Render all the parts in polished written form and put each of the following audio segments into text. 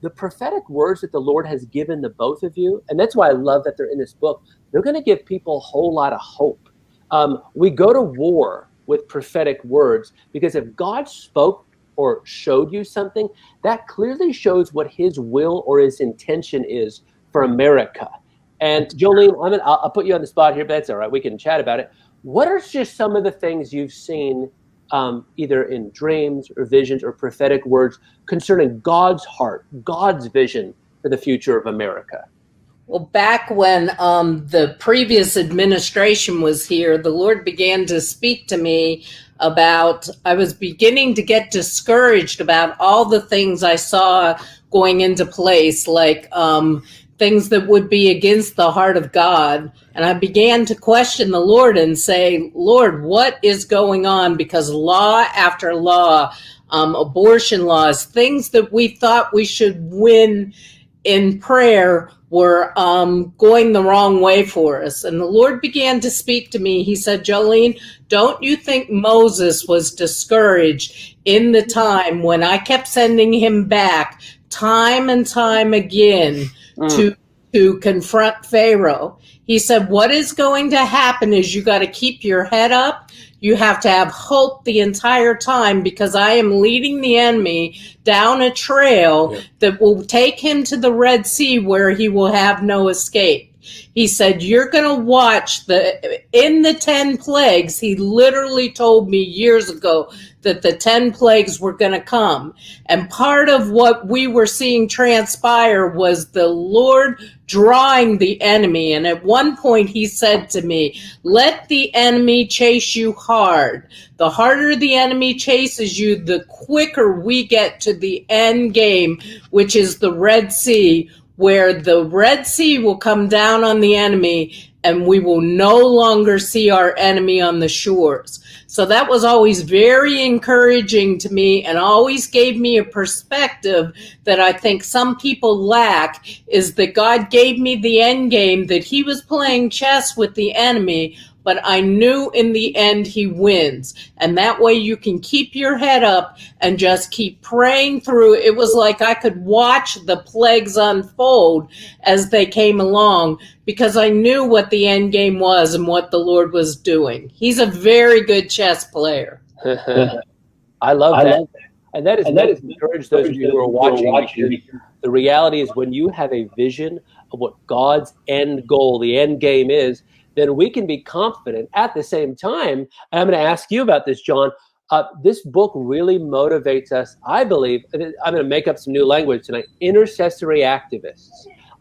the prophetic words that the Lord has given the both of you, and that's why I love that they're in this book, they're going to give people a whole lot of hope. We go to war with prophetic words because if God spoke or showed you something, that clearly shows what his will or his intention is for America. And Jolene, I'll put you on the spot here, but that's all right. We can chat about it. What are just some of the things you've seen either in dreams or visions or prophetic words concerning God's heart, God's vision for the future of America? Well, back when the previous administration was here, the Lord began to speak to me about, I was beginning to get discouraged about all the things I saw going into place, like things that would be against the heart of God. And I began to question the Lord and say, Lord, what is going on? Because law after law, abortion laws, things that we thought we should win in prayer were going the wrong way for us. And the Lord began to speak to me. He said, Jolene, don't you think Moses was discouraged in the time when I kept sending him back time and time again to confront Pharaoh? He said, what is going to happen is you got to keep your head up. You have to have hope the entire time because I am leading the enemy down a trail that will take him to the Red Sea where he will have no escape. He said, you're going to watch in the 10 plagues. He literally told me years ago that the 10 plagues were going to come. And part of what we were seeing transpire was the Lord drawing the enemy. And at one point he said to me, let the enemy chase you hard. The harder the enemy chases you, the quicker we get to the end game, which is the Red Sea, where the Red Sea will come down on the enemy and we will no longer see our enemy on the shores. So that was always very encouraging to me and always gave me a perspective that I think some people lack, is that God gave me the end game, that he was playing chess with the enemy, but I knew in the end he wins. And that way you can keep your head up and just keep praying through. It was like I could watch the plagues unfold as they came along because I knew what the end game was and what the Lord was doing. He's a very good chess player. I love that. And that is encourage those of you who are watching. The reality is when you have a vision of what God's end goal, the end game is, then we can be confident. At the same time, and I'm going to ask you about this, John. This book really motivates us, I believe. I'm going to make up some new language tonight. Intercessory activists.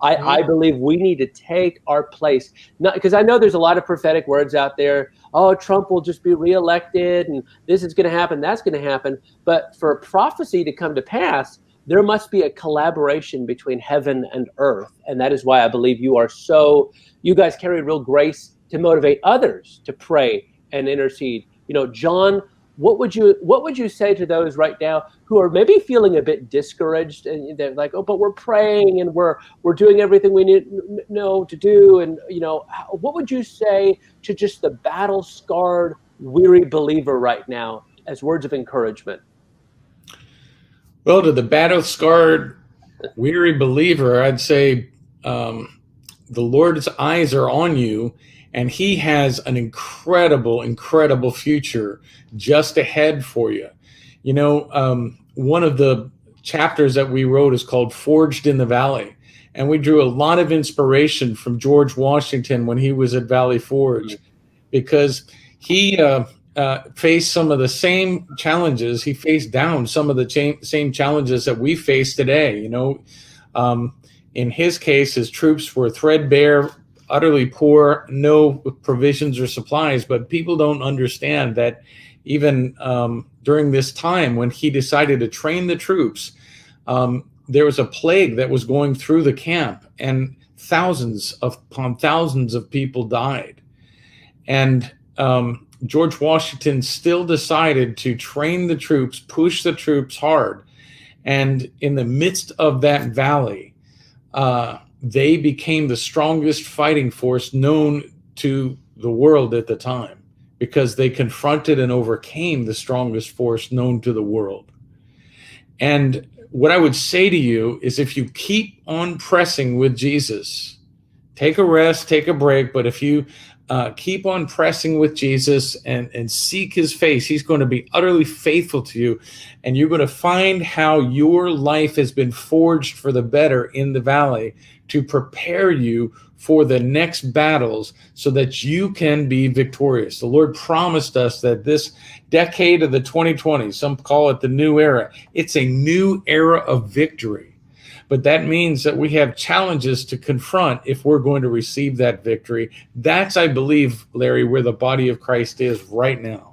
I believe we need to take our place. Because I know there's a lot of prophetic words out there. Oh, Trump will just be reelected, and this is going to happen, that's going to happen. But for prophecy to come to pass, there must be a collaboration between heaven and earth. And that is why I believe you guys carry real grace to motivate others to pray and intercede. You know, John, what would you say to those right now who are maybe feeling a bit discouraged and they're like, oh, but we're praying and we're doing everything we know to do. And, you know, what would you say to just the battle-scarred, weary believer right now as words of encouragement? Well, to the battle-scarred, weary believer, I'd say the Lord's eyes are on you, and he has an incredible, incredible future just ahead for you. You know, one of the chapters that we wrote is called Forged in the Valley, and we drew a lot of inspiration from George Washington when he was at Valley Forge, because he faced some of the same challenges. He faced down some of the same challenges that we face today. You know, in his case, his troops were threadbare, utterly poor, no provisions or supplies. But people don't understand that even during this time when he decided to train the troops, there was a plague that was going through the camp, and thousands upon thousands of people died. And George Washington still decided to train the troops, push the troops hard. And in the midst of that valley, they became the strongest fighting force known to the world at the time, because they confronted and overcame the strongest force known to the world. And what I would say to you is, if you keep on pressing with Jesus, take a rest, take a break, but if you keep on pressing with Jesus and seek his face, he's going to be utterly faithful to you, and you're going to find how your life has been forged for the better in the valley to prepare you for the next battles so that you can be victorious. The Lord promised us that this decade of the 2020s, some call it the new era, it's a new era of victory. But that means that we have challenges to confront if we're going to receive that victory. That's, I believe, Larry, where the body of Christ is right now.